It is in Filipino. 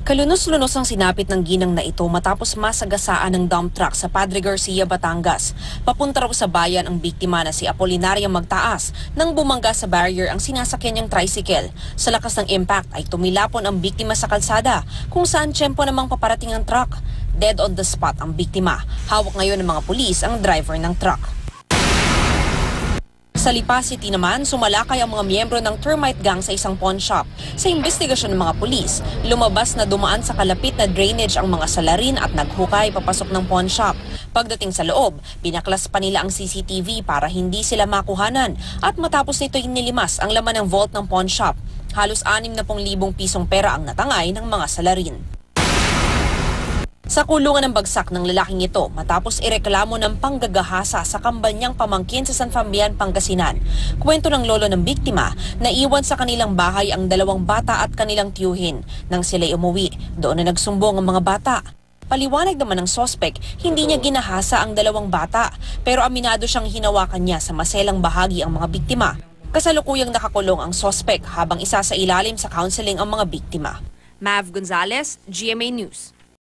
Kalunos-lunos ang sinapit ng ginang na ito matapos masagasaan ng dump truck sa Padre Garcia, Batangas. Papunta raw sa bayan ang biktima na si Apolinaria Magtaas nang bumangga sa barrier ang sinasakyan niyang tricycle. Sa lakas ng impact ay tumilapon ang biktima sa kalsada kung saan tiyempo namang paparating ang truck. Dead on the spot ang biktima. Hawak ngayon ng mga pulis ang driver ng truck. Sa Lipa City naman, sumalakay ang mga miyembro ng termite gang sa isang pawn shop. Sa investigasyon ng mga pulis, lumabas na dumaan sa kalapit na drainage ang mga salarin at naghukay papasok ng pawn shop. Pagdating sa loob, binaklas pa nila ang CCTV para hindi sila makuhanan at matapos nito inilimas ang laman ng vault ng pawn shop. Halos 60,000 pisong pera ang natangay ng mga salarin. Sa kulungan ng bagsak ng lalaking ito matapos ireklamo ng panggagahasa sa kambal niyang pamangkin sa San Fabian, Pangasinan. Kwento ng lolo ng biktima na iwan sa kanilang bahay ang 2 bata at kanilang tiyuhin. Nang sila'y umuwi, doon na nagsumbong ang mga bata. Paliwanag naman ng sospek, hindi niya ginahasa ang 2 bata pero aminado siyang hinawakan niya sa maselang bahagi ang mga biktima. Kasalukuyang nakakulong ang sospek habang isa sa ilalim sa counseling ang mga biktima. Mav Gonzalez, GMA News.